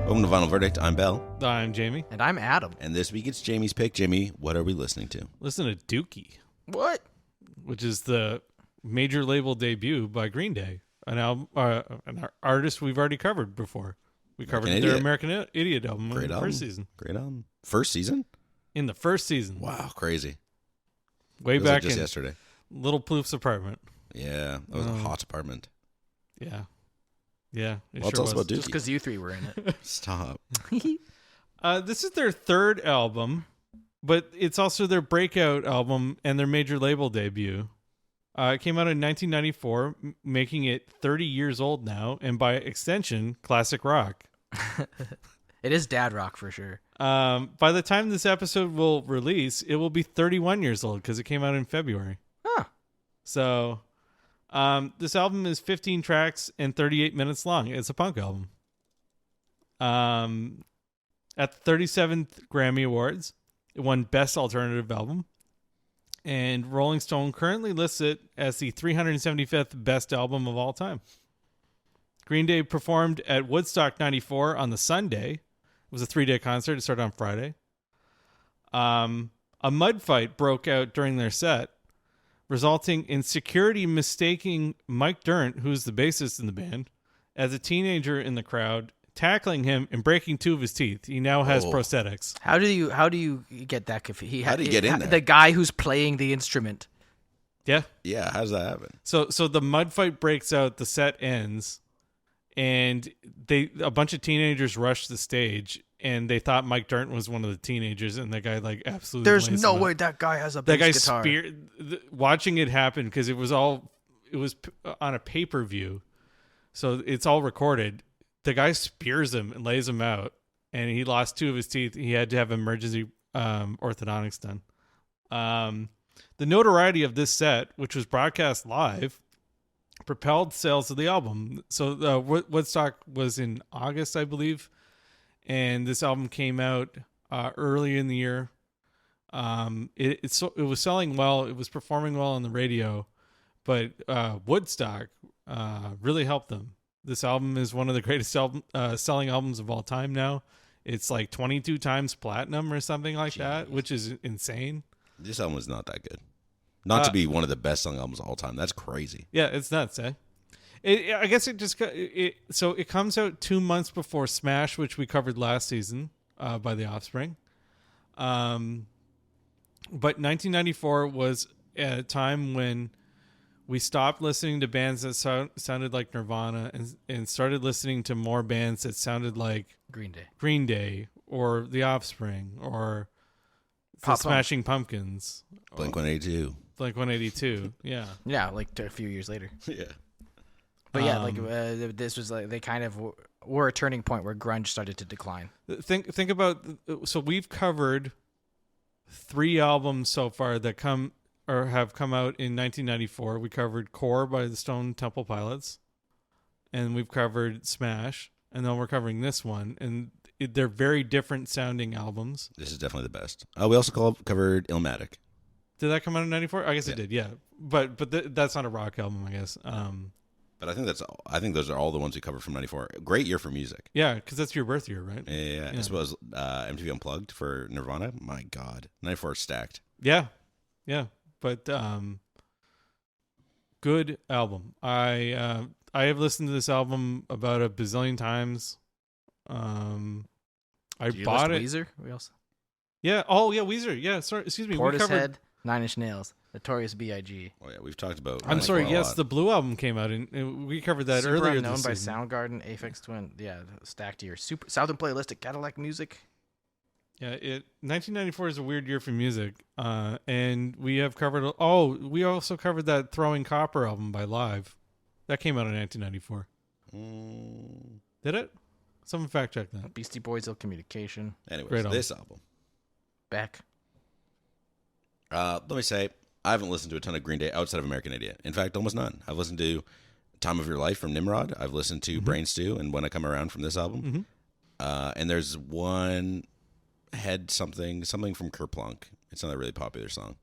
Welcome to Final Verdict. I'm Bell. I'm Jamie. And I'm Adam. And this week it's Jamie's pick. Jamie, what are we listening to? Listen to Dookie. What? Which is the major label debut by Green Day, an artist we've already covered before. We covered their American Idiot album in the first season. Great album. First season? In the first season. Wow, crazy. Way back just in yesterday. Little Plouf's apartment. Yeah, that was a hot apartment. Yeah. Yeah, well, tell us about Dookie. Just because you three were in it. Stop. This is their third album, but it's also their breakout album and their major label debut. It came out in 1994, making it 30 years old now, and by extension, classic rock. It is dad rock for sure. By the time this episode will release, it will be 31 years old because it came out in February. Huh. So... this album is 15 tracks and 38 minutes long. It's a punk album. At the 37th Grammy Awards, it won Best Alternative Album. And Rolling Stone currently lists it as the 375th best album of all time. Green Day performed at Woodstock 94 on the Sunday. It was a 3-day concert. It started on Friday. A mud fight broke out during their set, resulting in security mistaking Mike Dirnt, who's the bassist in the band, as a teenager in the crowd, tackling him and breaking 2 of his teeth. He now has prosthetics. How do you get that? If he how did he get in there? The guy who's playing the instrument. Yeah. Yeah, how does that happen? So the mud fight breaks out, the set ends, and a bunch of teenagers rush the stage, and they thought Mike Dirnt was one of the teenagers, and the guy absolutely. There's no way that guy has a bass guitar. Watching it happen, because it was on a pay-per-view, so it's all recorded. The guy spears him and lays him out, and he lost 2 of his teeth. He had to have emergency orthodontics done. The notoriety of this set, which was broadcast live, propelled sales of the album. So Woodstock was in August, I believe. And this album came out early in the year. It was selling well. It was performing well on the radio, but Woodstock really helped them. This album is one of the greatest selling albums of all time now. It's like 22 times platinum or something like that, which is insane. This album was not that good. Not to be one of the best selling albums of all time. That's crazy. Yeah, it's nuts, eh? I guess it comes out 2 months before Smash, which we covered last season by the Offspring. But 1994 was a time when we stopped listening to bands that sounded like Nirvana and started listening to more bands that sounded like Green Day or the Offspring or the Smashing Pumpkins. Blink-182, yeah. Yeah, like a few years later. Yeah. But yeah, this was like they kind of were a turning point where grunge started to decline. Think about, so we've covered 3 albums so far that have come out in 1994. We covered Core by the Stone Temple Pilots, and we've covered Smash, and then we're covering this one, and they're very different sounding albums. This is definitely the best. We also covered Illmatic. Did that come out in 94? I guess it did, yeah. But that's not a rock album, I guess. But I think those are all the ones we covered from 94. Great year for music. Yeah, because that's your birth year, right? Yeah. I suppose MTV Unplugged for Nirvana. My God. 94 is stacked. Yeah. But good album. I have listened to this album about a bazillion times. I bought it. Weezer? We also. Yeah. Oh, yeah. Weezer. Yeah. Sorry. Excuse me. Portishead, 9 Inch Nails, Notorious B.I.G. Oh yeah, we've talked about. I'm sorry. Yes, the Blue album came out, and we covered that Super earlier. Unknown by season. Soundgarden, Aphex Twin. Yeah, stacked year. Super Southern Playalistic, Cadillac Music. Yeah, 1994 is a weird year for music, and we have covered. Oh, we also covered that Throwing Copper album by Live, that came out in 1994. Did it? Someone fact check that. Beastie Boys, Ill Communication. Anyways, this album. Back. Let me say, I haven't listened to a ton of Green Day outside of American Idiot. In fact, almost none. I've listened to Time of Your Life from Nimrod. I've listened to Brain Stew and When I Come Around from this album. And there's one something from Kerplunk. It's not a really popular song.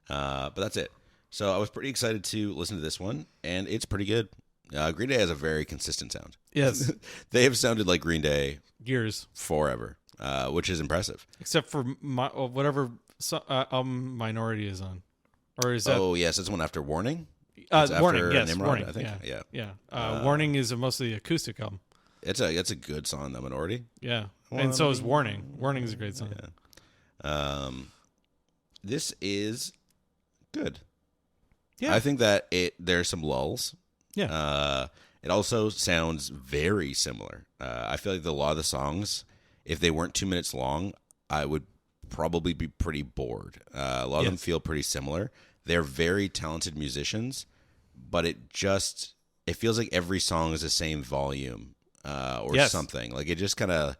But that's it. So I was pretty excited to listen to this one, and it's pretty good. Green Day has a very consistent sound. Yes. They have sounded like Green Day Years. forever, which is impressive. Except for whatever Minority is on. Or is that... Oh, yes. It's one after Warning? It's Warning, after yes. Nimrod, Warning, I think. Yeah. Warning is mostly acoustic album. It's a good song, The Minority. Yeah. And so is Warning. Warning is a great song. Yeah. This is good. Yeah. I think that there's some lulls. Yeah. It also sounds very similar. I feel like a lot of the songs, if they weren't 2 minutes long, I would probably be pretty bored. A lot of them feel pretty similar. They're very talented musicians, but it feels like every song is the same volume or something. Like it just kind of...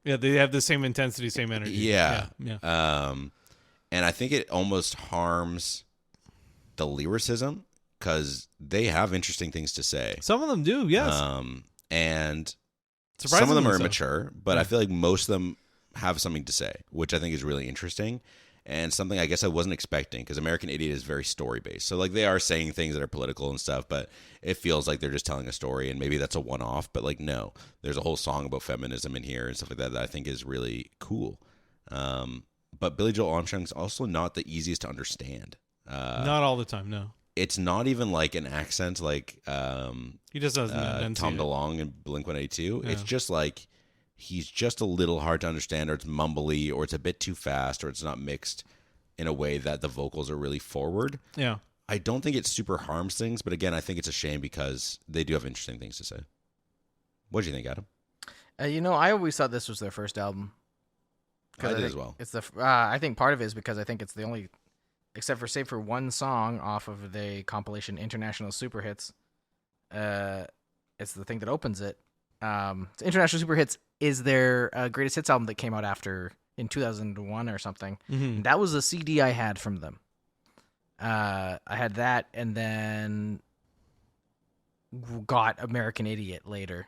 Yeah, they have the same intensity, same energy. Yeah. And I think it almost harms the lyricism because they have interesting things to say. Some of them do, yes. And some of them are immature, but Yeah. I feel like most of them have something to say, which I think is really interesting and something I guess I wasn't expecting because American Idiot is very story-based. So, like, they are saying things that are political and stuff, but it feels like they're just telling a story, and maybe that's a one-off, but, like, no. There's a whole song about feminism in here and stuff like that I think is really cool. But Billy Joel Armstrong's also not the easiest to understand. Not all the time, no. It's not even like an accent like He just doesn't Tom DeLonge and Blink-182. Yeah. It's just like he's just a little hard to understand, or it's mumbly, or it's a bit too fast, or it's not mixed in a way that the vocals are really forward. Yeah. I don't think it super harms things, but again, I think it's a shame because they do have interesting things to say. What do you think, Adam? I always thought this was their first album. I did as well. It's I think part of it is because I think it's the only, except for save for one song off of the compilation International Super Hits. It's the thing that opens it. International Super Hits is their greatest hits album that came out in 2001 or something. Mm-hmm. And that was a CD I had from them. I had that and then got American Idiot later,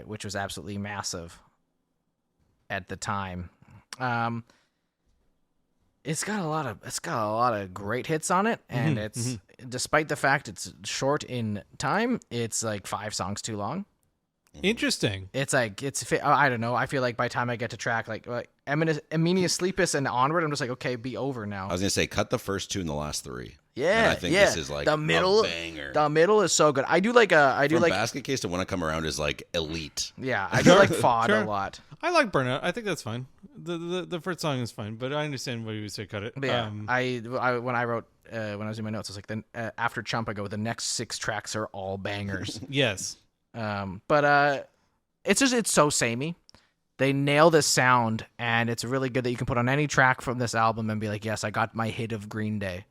which was absolutely massive at the time. It's got a lot of great hits on it, and it's despite the fact it's short in time, it's like 5 songs too long. Interesting. It's like I don't know. I feel like by the time I get to track like Amenia Sleepus and onward, I'm just like, okay, be over now. I was gonna say cut the first 2 and the last 3. Yeah, and I think this is like the middle, a banger. The middle is so good. I do like Basket Case to When I Come Around is like elite. Yeah, I do like Fod a lot. I like Burnout. I think that's fine. The first song is fine, but I understand why you would say cut it. But yeah, when I wrote when I was in my notes, I was like, then after Chump, I go, the next 6 tracks are all bangers. Yes. But it's so samey. They nail this sound, and it's really good that you can put on any track from this album and be like, yes, I got my hit of Green Day.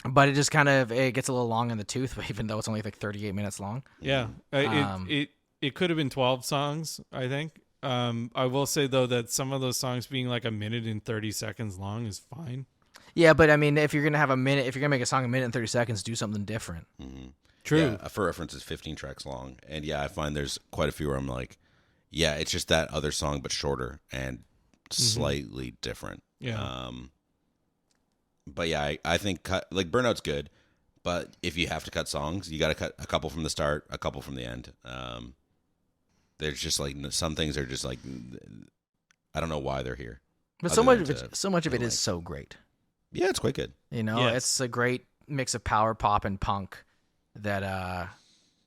But it just kind of it gets a little long in the tooth, even though it's only like 38 minutes long. Yeah, it could have been 12 songs, I think. I will say though that some of those songs being like 1 minute and 30 seconds long is fine. Yeah, but I mean, if you're gonna make a song 1 minute and 30 seconds, do something different. True. Yeah, for reference, it's 15 tracks long, and yeah, I find there's quite a few where I'm like, yeah, it's just that other song but shorter and slightly different. Yeah. But yeah, I think Burnout's good, but if you have to cut songs, you got to cut a couple from the start, a couple from the end. There's just like some things are just like I don't know why they're here. But so much of it is so great. Yeah, it's quite good. Yes. It's a great mix of power pop and punk that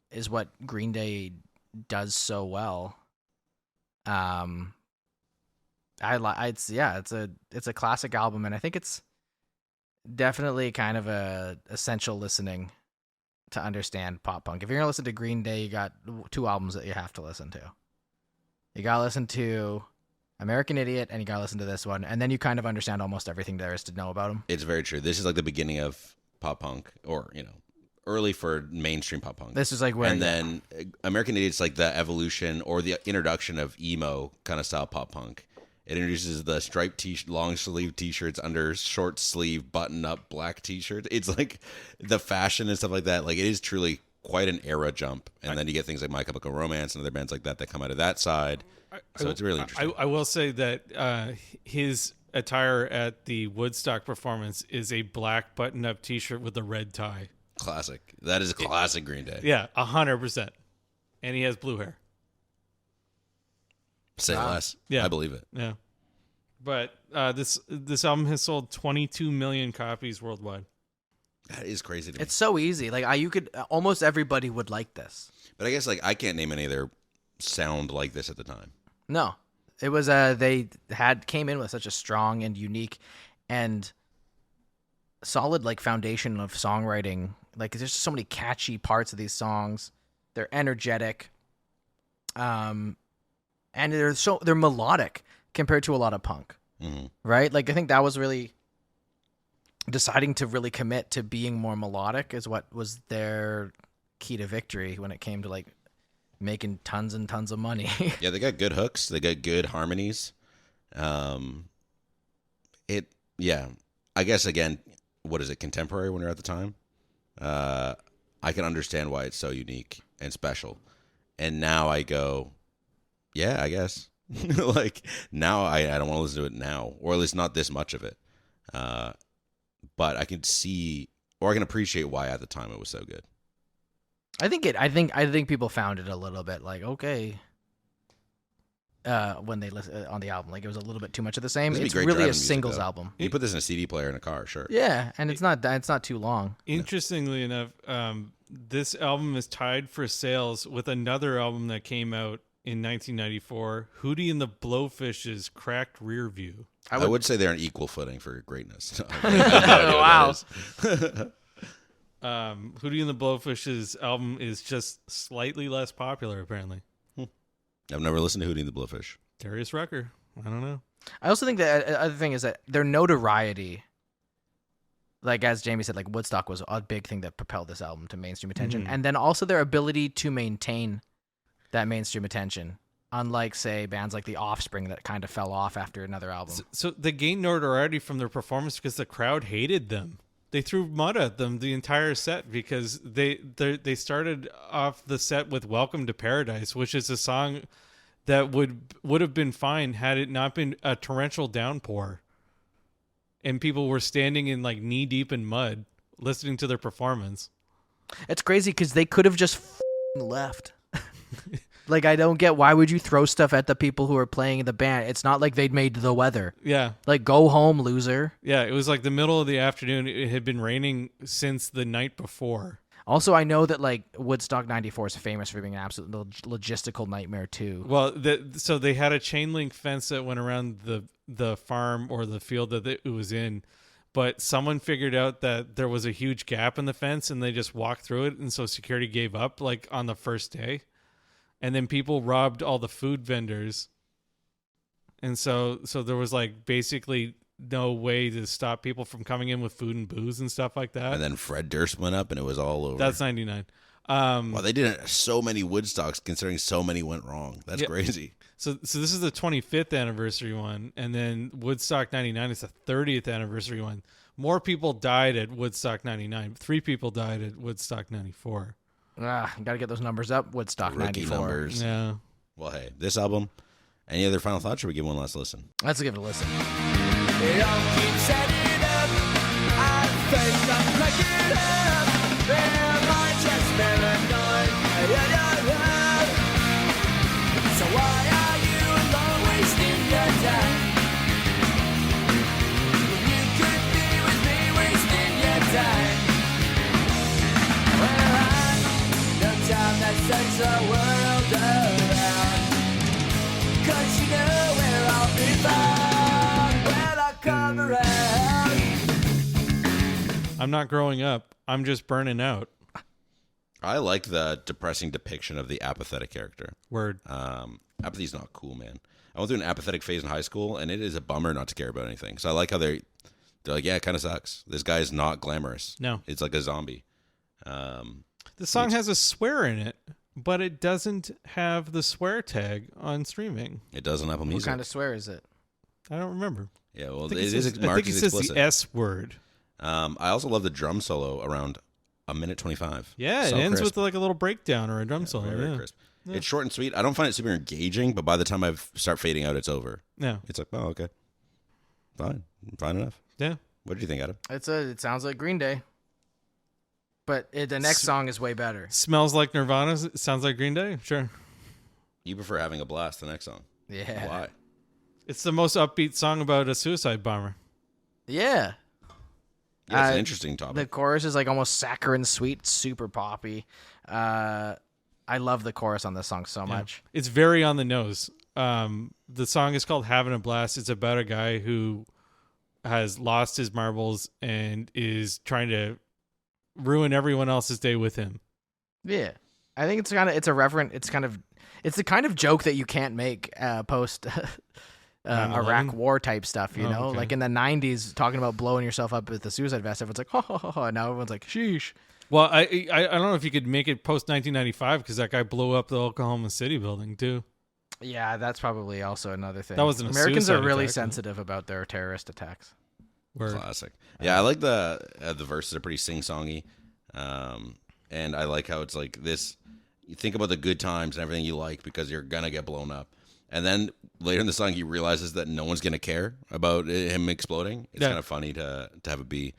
is what Green Day does so well. It's a classic album, and I think it's definitely kind of a essential listening to understand pop punk. If you're gonna listen to Green Day, you got 2 albums that you have to listen to. You gotta listen to American Idiot, and you gotta listen to this one, and then you kind of understand almost everything there is to know about them. It's very true. This is like the beginning of pop punk, or early for mainstream pop punk. This is like where, and then American Idiot's like the evolution or the introduction of emo kind of style pop punk. It introduces the striped long sleeve t-shirts under short sleeve button up black t-shirts. It's like the fashion and stuff like that. Like it is truly quite an era jump. And then you get things like My Chemical Romance and other bands like that come out of that side. So it's really interesting. I will say that his attire at the Woodstock performance is a black button-up T-shirt with a red tie. classic. That is a classic Green Day. Yeah, 100%. And he has blue hair. Say less. Yeah. I believe it. Yeah. But this album has sold 22 million copies worldwide. That is crazy to me. It's so easy. Like you could almost everybody would like this. But I guess like I can't name any of their sound like this at the time. No, it was they came in with such a strong and unique and solid like foundation of songwriting. Like there's just so many catchy parts of these songs. They're energetic, and they're melodic compared to a lot of punk, right? Like I think that was really deciding to really commit to being more melodic is what was their key to victory when it came to like making tons and tons of money. Yeah, they got good hooks. They got good harmonies. I guess again, what is it, contemporary when you're at the time? I can understand why it's so unique and special. And now I go, yeah, I guess. Like now I don't want to listen to it now, or at least not this much of it. But I can see, or I can appreciate why at the time it was so good. I think people found it a little bit like okay. When they listen on the album, like it was a little bit too much of the same. This would be It's great really driving a music, singles though. album. You put this in a CD player in a car, sure. Yeah, and it's not too long. Interestingly enough, this album is tied for sales with another album that came out in 1994, Hootie and the Blowfish's Cracked Rear View. I would say they're on equal footing for greatness. Wow. Hootie and the Blowfish's album is just slightly less popular, apparently. I've never listened to Hootie and the Blowfish. Darius Rucker. I don't know. I also think that other thing is that their notoriety, like as Jamie said, like Woodstock was a big thing that propelled this album to mainstream attention, and then also their ability to maintain that mainstream attention. Unlike, say, bands like the Offspring that kind of fell off after another album. So they gained notoriety from their performance because the crowd hated them. They threw mud at them the entire set because they started off the set with "Welcome to Paradise," which is a song that would have been fine had it not been a torrential downpour, and people were standing in like knee deep in mud listening to their performance. It's crazy because they could have just left. Like, I don't get why would you throw stuff at the people who are playing in the band? It's not like they'd made the weather. Yeah. Like, go home, loser. Yeah, it was like the middle of the afternoon. It had been raining since the night before. Also, I know that, like, Woodstock 94 is famous for being an absolute logistical nightmare, too. Well, so they had a chain link fence that went around the farm or the field that it was in, but someone figured out that there was a huge gap in the fence, and they just walked through it, and so security gave up, like, on the first day. And then people robbed all the food vendors. And so there was like basically no way to stop people from coming in with food and booze and stuff like that. And then Fred Durst went up and it was all over. That's 99. Well, they did so many Woodstocks considering so many went wrong. That's crazy. So this is the 25th anniversary one. And then Woodstock 99 is the 30th anniversary one. More people died at Woodstock 99. 3 people died at Woodstock 94. Gotta get those numbers up. Woodstock Rookie 94. numbers. Yeah. Well, hey, this album. Any other final thoughts? Should we give one last listen? Let's give it a listen. So why are you alone wasting your time? When you could be with me wasting your time. Well, I know time that turns the world around. 'Cause you know where I'll be found when I come around. I'm not growing up. I'm just burning out. I like the depressing depiction of the apathetic character. Word. Apathy's not cool, man. I went through an apathetic phase in high school, and it is a bummer not to care about anything. So I like how they're like, yeah, it kind of sucks. This guy is not glamorous. No. It's like a zombie. The song has a swear in it, but it doesn't have the swear tag on streaming. It does on Apple What Music. kind of swear is it? I don't remember. Yeah, well, I think it is I think marked it as says explicit. the S word. I also love the drum solo around a minute 25. Yeah, So it ends crisp. with like a little breakdown or a drum solo. Very Yeah. crisp. It's short and sweet. I don't find it super engaging, but by the time I start fading out, it's over. Yeah. It's like, oh, okay. Fine enough. Yeah. What did you think, Adam? It sounds like Green Day. But the next song is way better. Smells Like Nirvana. Sounds like Green Day. Sure. You prefer Having a Blast, the next song. Yeah. Why? It's the most upbeat song about a suicide bomber. Yeah. Yeah, it's an interesting topic. The chorus is like almost saccharine sweet, super poppy. I love the chorus on this song so much. It's very on the nose. The song is called Having a Blast. It's about a guy who has lost his marbles and is trying to ruin everyone else's day with him. Yeah. I think it's the kind of joke that you can't make post Iraq war type stuff, you know? Okay. Like in the 90s, talking about blowing yourself up with the suicide vest, everyone's like, ho, ho, ho, ho. And now everyone's like, sheesh. Well, I don't know if you could make it post 1995 because that guy blew up the Oklahoma City building too. Yeah, that's probably also another thing. That wasn't a Americans are suicide really attack, sensitive about their terrorist attacks. Classic. Yeah, I like the verses are pretty sing-songy. And I like how it's like this. You think about the good times and everything you like because you're going to get blown up. And then later in the song, he realizes that no one's going to care about him exploding. It's kind of funny to have it be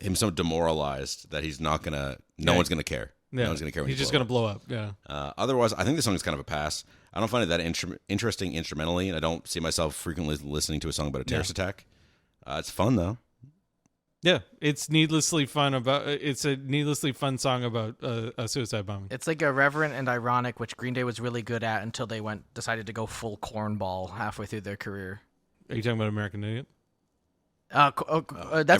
him so demoralized that he's not going to, no one's going to care. Yeah. No one's going to care when He's you just blow going to blow up. Yeah. Otherwise, I think the song is kind of a pass. I don't find it that interesting instrumentally, and I don't see myself frequently listening to a song about a terrorist attack. It's fun, though. Yeah, it's needlessly fun it's a needlessly fun song about a suicide bombing. It's like irreverent and ironic, which Green Day was really good at until they decided to go full cornball halfway through their career. Are you talking about American Idiot? That's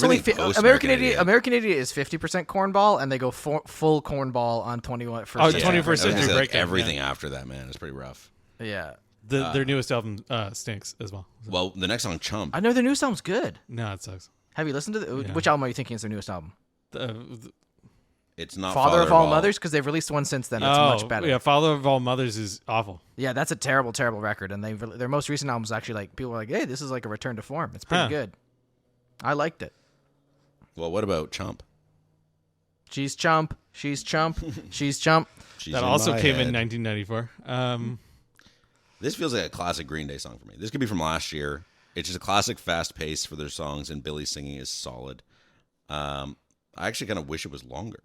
only Everything post American American Idiot. Idiot. American Idiot is 50% cornball, and they go full cornball on 21. Oh, Yeah, 21st I was Century gonna say, Breakdown, everything after that, man, is pretty rough. Yeah, Their newest album stinks as well. Well, the next song, Chump. I know their new song's good. No, it sucks. Have you listened to which album are you thinking is their newest album? It's not Father of All Mothers, because they've released one since then. That's much better. Yeah, Father of All Mothers is awful. Yeah, that's a terrible, terrible record. And their most recent album is actually like people were like, "Hey, this is like a return to form. It's pretty good." I liked it. Well, what about Chump? She's chump. She's chump. She's chump. She's That in also my came head. in 1994. This feels like a classic Green Day song for me. This could be from last year. It's just a classic fast pace for their songs, and Billy's singing is solid. I actually kind of wish it was longer.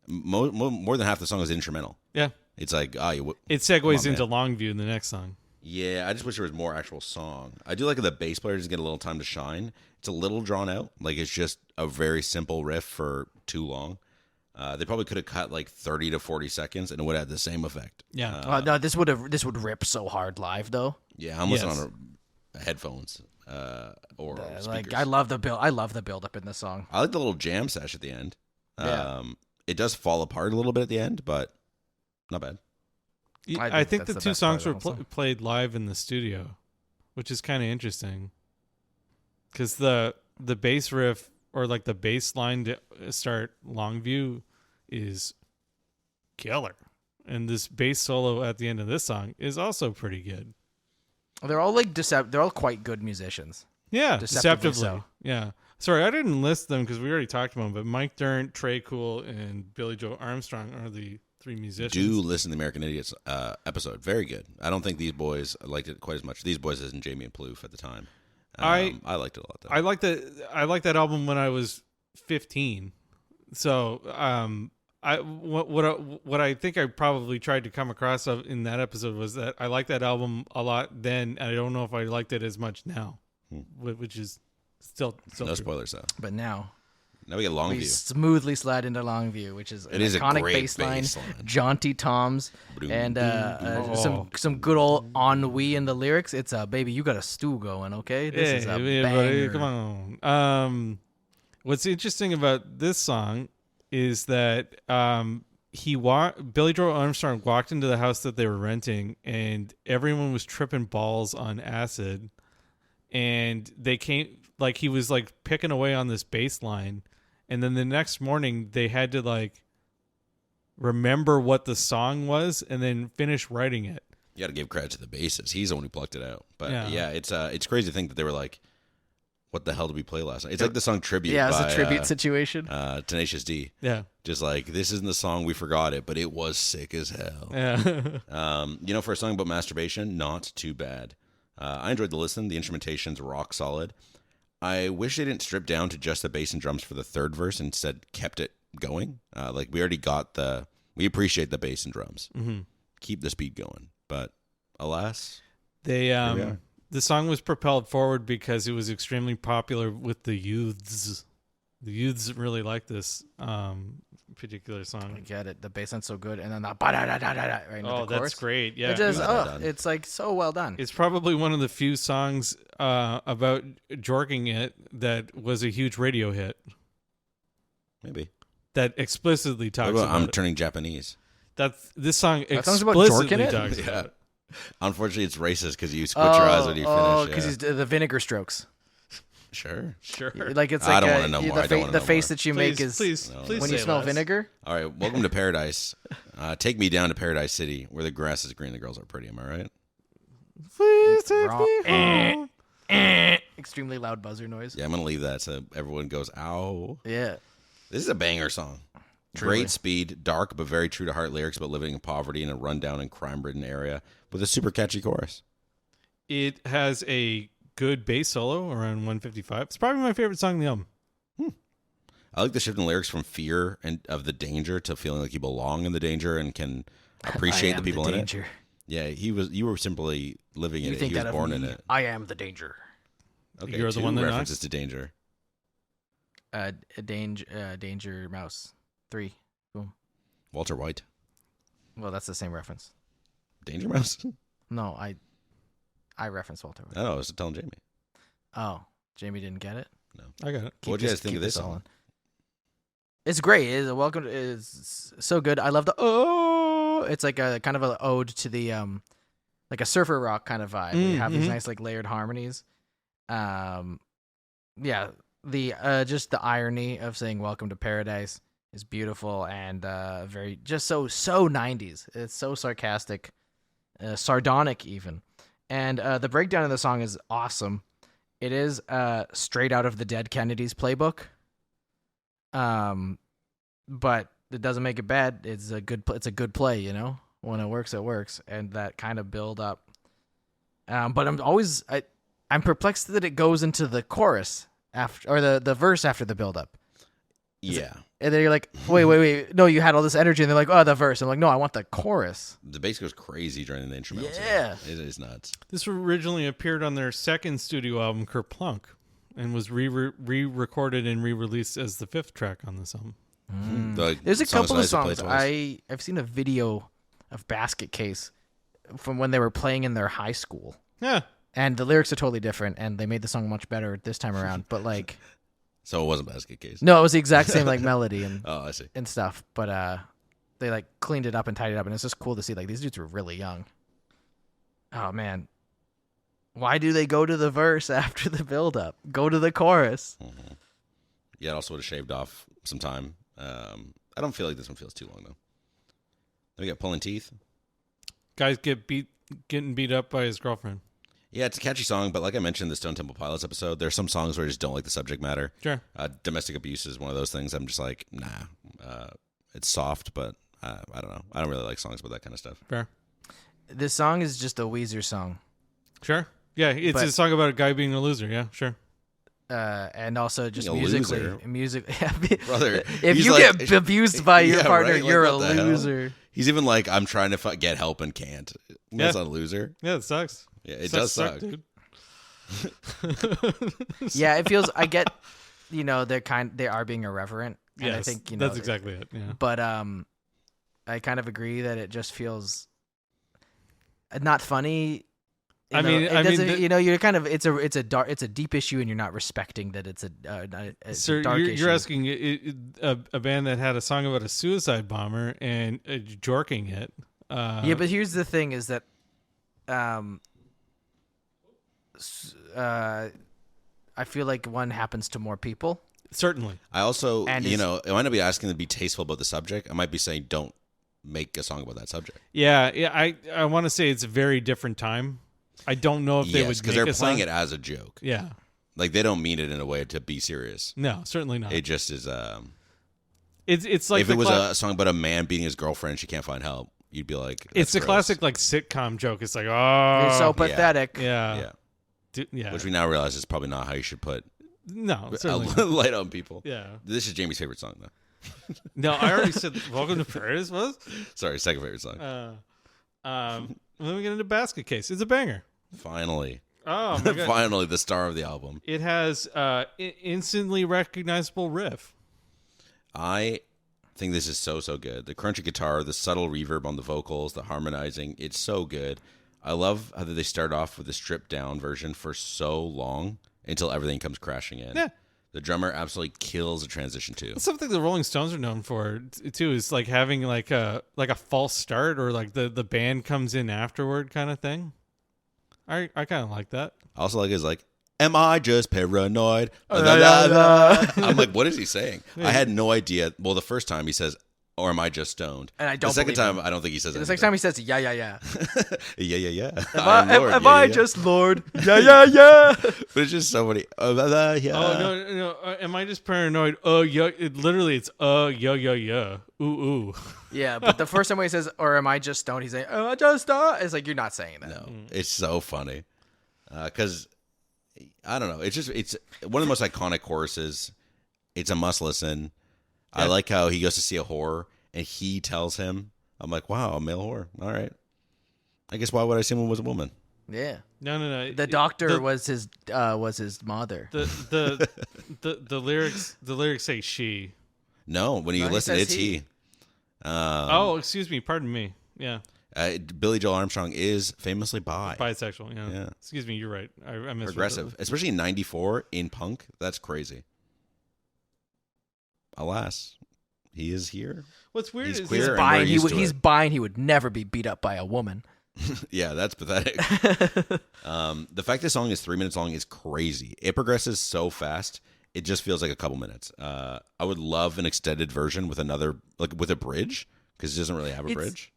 More than half the song is instrumental. Yeah. It's like, It segues into Longview in the next song. yeah, I just wish there was more actual song. I do like that the bass player just get a little time to shine. It's a little drawn out. Like, it's just a very simple riff for too long. They probably could have cut like 30 to 40 seconds, and it would have had the same effect. Yeah. No, this would rip so hard live though. Yeah, I'm listening on headphones or Like speakers. I love the build up in this song. I like the little jam sesh at the end. Yeah. It does fall apart a little bit at the end, but not bad. I think that's the the two best part songs of were the whole song. played live in the studio, which is kind of interesting. Because the bass riff or like the bass line to start Longview is killer. And this bass solo at the end of this song is also pretty good. They're all like they're all quite good musicians. Yeah, Deceptively deceptively. so. Yeah. Sorry, I didn't list them because we already talked about them, but Mike Dirnt, Trey Cool, and Billy Joe Armstrong are the three musicians. Do listen to the American Idiots episode. Very good. I don't think these boys liked it quite as much. These boys isn't Jamie and Plouffe at the time. I liked it a lot, though. I liked that album when I was 15. So what I think I probably tried to come across in that episode was that I liked that album a lot then, and I don't know if I liked it as much now, which is still no true. spoilers, though. But now Now we get we Longview. smoothly slide into Longview, which is an It is a iconic great bass line, bass line. jaunty toms, Boom, and boom, boom. some good old ennui in the lyrics. It's baby, you got a stew going, okay? This is a Hey, banger. buddy, come on. What's interesting about this song is that Billy Joe Armstrong walked into the house that they were renting, and everyone was tripping balls on acid, and they came like he was like picking away on this bass line, and then the next morning they had to like remember what the song was and then finish writing it. You got to give credit to the bassist. He's the one who plucked it out. But Yeah. yeah, it's crazy to think that they were like, what the hell did we play last night? It's like the song Tribute Yeah, it's by a tribute situation. Tenacious D. Yeah. Just like, this isn't the song, we forgot it, but it was sick as hell. Yeah. For a song about masturbation, not too bad. I enjoyed the listen. The instrumentation's rock solid. I wish they didn't strip down to just the bass and drums for the third verse, instead kept it going. Like we already got we appreciate the bass and drums. Mm-hmm. Keep the speed going. But alas, They here we are. the song was propelled forward because it was extremely popular with the youths. The youths really like this particular I song. get it. The bass line's so good, and then the ba-da-da-da-da-da right into Oh, the chorus. that's great. Yeah. It just, Well done. it's like so well done. It's probably one of the few songs about jorking it that was a huge radio hit Maybe. that explicitly talks What about about I'm it. turning Japanese? This song That song's about explicitly jorking it? talks Yeah. about it. Unfortunately, it's racist because you squint your eyes when you finish. because he's the vinegar strokes. Sure. Sure. Like it's I like don't wanna know more. I don't wanna the know face more. that you make is please when you say smell less. vinegar. All right. Welcome to Paradise. Take me down to Paradise City, where the grass is green, the girls are pretty. Am I right? Please take Wrong. me home. Extremely loud buzzer noise. Yeah, I'm gonna leave that so everyone goes, "Ow!" Yeah. This is a banger song. Truly. Great speed, dark but very true to heart lyrics about living in poverty in a rundown and crime-ridden area with a super catchy chorus. It has a good bass solo around 155. It's probably my favorite song in the album. I like the shift in lyrics from fear and of the danger to feeling like you belong in the danger and can appreciate I the am people in it. danger. Yeah, you were simply living in You it. think He was that of born in me? it. I am the danger. Okay, You're the two one that references to danger. A danger mouse. 3. Boom. Walter White. Well, that's the same reference. Danger Mouse? No, I referenced Walter. I don't know, I was telling Jamie. Oh, Jamie didn't get it. I got it. What'd you guys think of this all song? in. It's great. It's welcome. It's so good. I love the It's like a kind of an ode to the like a surfer rock kind of vibe. You have these nice like layered harmonies. Yeah. The just the irony of saying "Welcome to Paradise" is beautiful and very just so 90s. It's so sarcastic, sardonic even, and the breakdown of the song is awesome. It is straight out of the Dead Kennedys playbook. But it doesn't make it bad. It's a good play, you know. When it works, and that kind of build up. But I'm perplexed that it goes into the chorus after, or the verse after the build up. Yeah. And then you're like, wait, no, you had all this energy, and they're like, oh, the verse. I'm like, no, I want the chorus. The bass goes crazy during the instrumentals. Yeah. It is nuts. This originally appeared on their second studio album, Kerplunk, and was re-recorded and re-released as the 5th track on this album. There's a couple of Songs I used to songs. play twice. I've seen a video of Basket Case from when they were playing in their high school. Yeah. And the lyrics are totally different, and they made the song much better this time around. But like, So it wasn't Basket Case. no, it was the exact same like melody and Oh, I see. and stuff. But they like cleaned it up and tidied it up, and it's just cool to see. Like these dudes were really young. Oh man, why do they go to the verse after the build up? Go to the chorus. Yeah, it also would have shaved off some time. I don't feel like this one feels too long though. Then we got Pulling Teeth. Guys getting beat up by his girlfriend. Yeah, it's a catchy song, but like I mentioned in the Stone Temple Pilots episode, there's some songs where I just don't like the subject matter. Sure. Domestic abuse is one of those things. I'm just like, nah. It's soft, but I don't know. I don't really like songs about that kind of stuff. Fair. This song is just a Weezer song. Sure. Yeah, it's But- a song about a guy being a loser. Yeah, sure. And also just Being a loser. music. Brother, if he's you like- get abused by your Yeah, partner, right? Like, you're a what the hell? loser. He's even like, I'm trying to get help and can't. That's not a loser. Yeah, it sucks. Yeah, it does suck. dude. Yeah, it feels. I get, they are being irreverent. And Yes, I think that's exactly it. Yeah. But I kind of agree that it just feels not funny. I mean, you're kind of it's a deep issue, and you're not respecting that it's a Sir, dark you're issue. asking a band that had a song about a suicide bomber and jorking it. Yeah, but here's the thing: is that, I feel like one happens to more people. Certainly. I also, And I might not be asking to be tasteful about the subject. I might be saying don't make a song about that subject. Yeah. I want to say it's a very different time. I don't know if they would because make they're a playing song. it as a joke. Yeah. Like they don't mean it in a way to be serious. No, certainly not. It just is. It's like if it was a song about a man beating his girlfriend, and she can't find help. You'd be like, it's a gross. classic like sitcom joke. It's like, oh, It's so pathetic. yeah, Yeah, yeah. which we now realize is probably not how you should put No, a certainly not. light on people. Yeah. This is Jamie's favorite song though. No, I already said Welcome to Paradise was. Sorry, second favorite song. Let me get into Basket Case. It's a banger. Finally. Oh my god! Finally, the star of the album. It has instantly recognizable riff. I think this is so good. The crunchy guitar, the subtle reverb on the vocals, the harmonizing. It's so good. I love how they start off with a stripped down version for so long until everything comes crashing in. Yeah. The drummer absolutely kills the transition too. That's something the Rolling Stones are known for too. Is like having like a false start or like the band comes in afterward kind of thing. I kind of like that. I also like his like, am I just paranoid? I'm like, what is he saying? I had no idea. Well, the first time he says, or am I just stoned? And I don't. The second believe time, him. I don't think he says it. The second time he says, yeah. Yeah. Am I just Lord? Yeah. But it's just so funny. Yeah. Oh no. Am I just paranoid? Yeah. Literally, it's yeah. Ooh. Yeah, but the first time when he says, or am I just stoned? He's saying, oh, I just stoned. It's like, you're not saying that. No, it's so funny. Because I don't know. It's one of the most iconic choruses. It's a must listen. Yeah. I like how he goes to see a whore and he tells him, I'm like, wow, a male whore. All right. I guess why would I assume it was a woman? Yeah. No. The doctor was his mother. The lyrics say she. No, when you listen, it's he. Excuse me. Pardon me. Yeah. Billy Joel Armstrong is famously bisexual. Yeah. Excuse me. You're right. I misread progressive, especially in '94 in punk. That's crazy. Alas, he is here. What's weird is queer he's buying. He would never be beat up by a woman. Yeah, that's pathetic. The fact this song is 3 minutes long is crazy. It progresses so fast. It just feels like a couple minutes. I would love an extended version with with a bridge because it doesn't really have a bridge.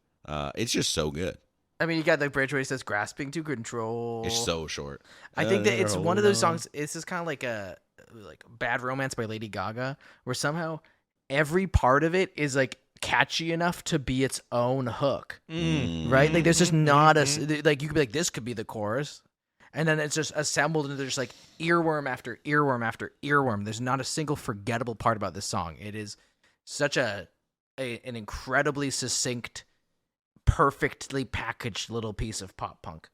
It's just so good. I mean, you got the bridge where he says grasping to control. It's so short. I think that it's one of those songs. It's just kind of like Bad Romance by Lady Gaga, where somehow every part of it is like catchy enough to be its own hook, right? Like there's just not like you could be like, this could be the chorus, and then it's just assembled into just like earworm after earworm after earworm. There's not a single forgettable part about this song. It is such an incredibly succinct, perfectly packaged little piece of pop punk.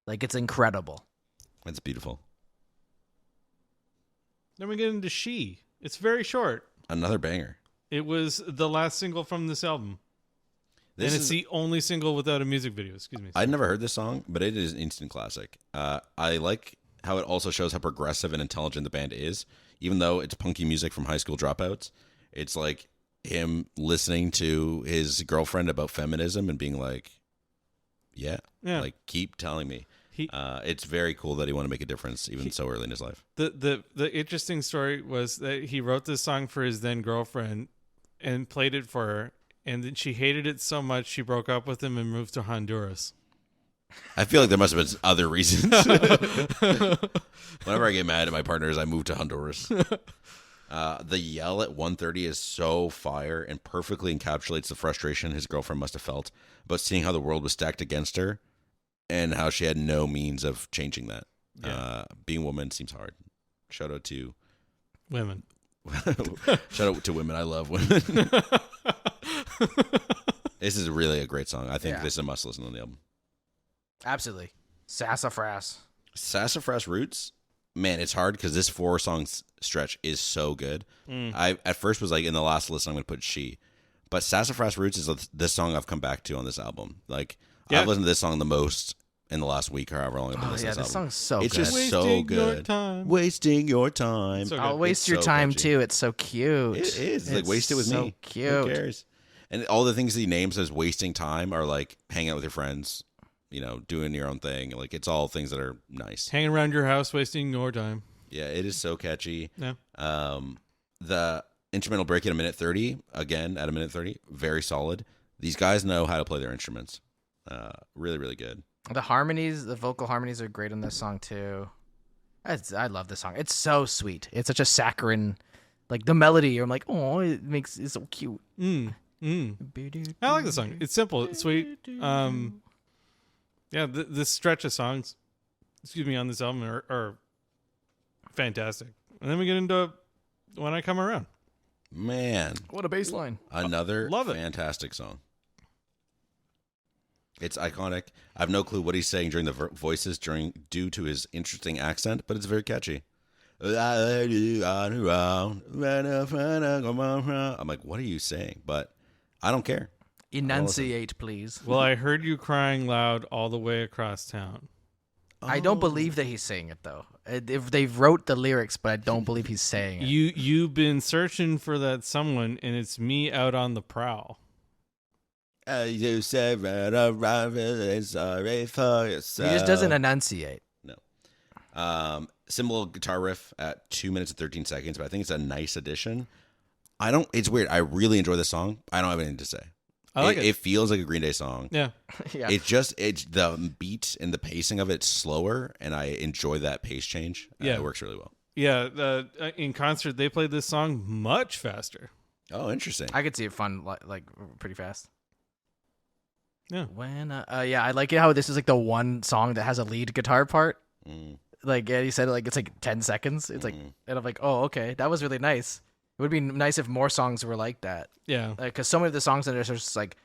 Like, it's incredible. It's beautiful. Then we get into She. It's very short. Another banger. It was the last single from this album. It's the only single without a music video. Excuse me. I'd never heard this song, but it is an instant classic. I like how it also shows how progressive and intelligent the band is. Even though it's punky music from high school dropouts, it's like him listening to his girlfriend about feminism and being like, yeah. Like, keep telling me. It's very cool that he wanted to make a difference even so early in his life. The interesting story was that he wrote this song for his then girlfriend and played it for her, and then she hated it so much she broke up with him and moved to Honduras. I feel like there must have been other reasons. Whenever I get mad at my partners, I move to Honduras. The yell at 1:30 is so fire and perfectly encapsulates the frustration his girlfriend must have felt about seeing how the world was stacked against her and how she had no means of changing that. Yeah. Being a woman seems hard. Shout out to women. Shout out to women. I love women. This is really a great song. I think this is a must listen on the album. Absolutely. Sassafras Roots. Man, it's hard because this 4 songs stretch is so good. I at first was like, in the last listen, I'm going to put She. But Sassafras Roots is the song I've come back to on this album. Like, I've listened to this song the most in the last week or however long I've been listening to this album. Song's so it's good. It's just so good. Wasting your time. So I'll waste your time, too. It's so cute. It is. Like, waste it with me. So cute. Who cares? And all the things he names as wasting time are like hanging out with your friends, doing your own thing. Like, it's all things that are nice. Hanging around your house, wasting your time. Yeah, it is so catchy. Yeah. The instrumental break at 1:30, again, at 1:30, very solid. These guys know how to play their instruments. Really, really good. The harmonies, the vocal harmonies are great on this song, too. I love this song. It's so sweet. It's such a saccharine, like, the melody, I'm like, oh, it's so cute. I like the song. It's simple. It's sweet. Yeah, this stretch of songs, on this album are fantastic. And then we get into When I Come Around. Man, What a bass line. another Love it. fantastic song. It's iconic. I have no clue what he's saying during the voices due to his interesting accent, but it's very catchy. I'm like, what are you saying? But I don't care. Enunciate, please. Well, I heard you crying loud all the way across town. I don't believe that he's saying it, though. If they wrote the lyrics, but I don't believe he's saying it. You've been searching for that someone, and it's me out on the prowl. You said sorry for yourself. He just doesn't enunciate. No. Similar guitar riff at 2 minutes and 13 seconds, but I think it's a nice addition. It's weird. I really enjoy the song. I don't have anything to say. I like it. It feels like a Green Day song. Yeah. Yeah. It's the beat and the pacing of it's slower, and I enjoy that pace change. Yeah. It works really well. Yeah. In concert, they played this song much faster. Oh, interesting. I could see it fun, like pretty fast. Yeah. Yeah, I like it how this is like the one song that has a lead guitar part. Like Eddie said, like it's like 10 seconds. It's like, and I'm like, oh, okay, that was really nice. It would be nice if more songs were like that. Yeah. Because so many of the songs in there are just like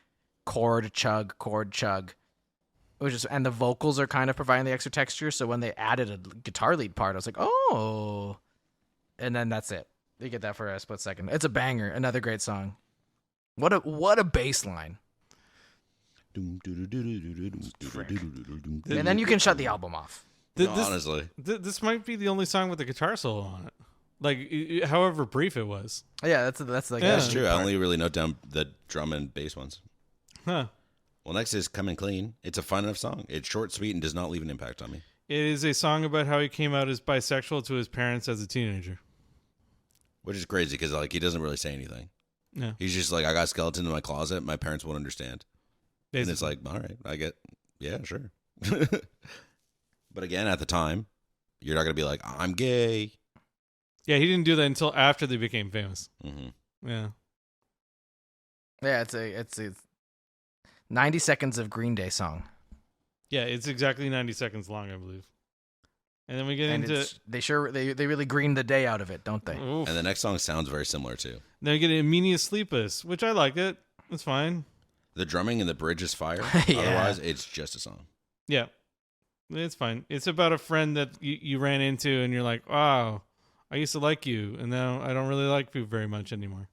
chord chug, and the vocals are kind of providing the extra texture. So when they added a guitar lead part, I was like, oh, and then that's it. You get that for a split second. It's a banger. Another great song. What a bass line. And then you can shut the album off. Honestly. This might be the only song with a guitar solo on it. Like, however brief it was. Yeah, that's like That's true. I only really note down the drum and bass ones. Huh. Well, next is Coming Clean. It's a fun enough song. It's short, sweet, and does not leave an impact on me. It is a song about how he came out as bisexual to his parents as a teenager. Which is crazy because he doesn't really say anything. Yeah. He's just like, I got skeletons in my closet. My parents won't understand. Basically. And it's like, all right, yeah, sure. But again, at the time, you're not going to be like, I'm gay. Yeah, he didn't do that until after they became famous. Mm-hmm. Yeah. Yeah, it's a 90 seconds of Green Day song. Yeah, it's exactly 90 seconds long, I believe. And then we get into they really green the day out of it, don't they? Oof. And the next song sounds very similar too. Then we get Amenia Sleepless, which I liked it. It's fine. The drumming and the bridge is fire. Yeah. Otherwise, it's just a song. Yeah. It's fine. It's about a friend that you ran into and you're like, wow, I used to like you, and now I don't really like you very much anymore.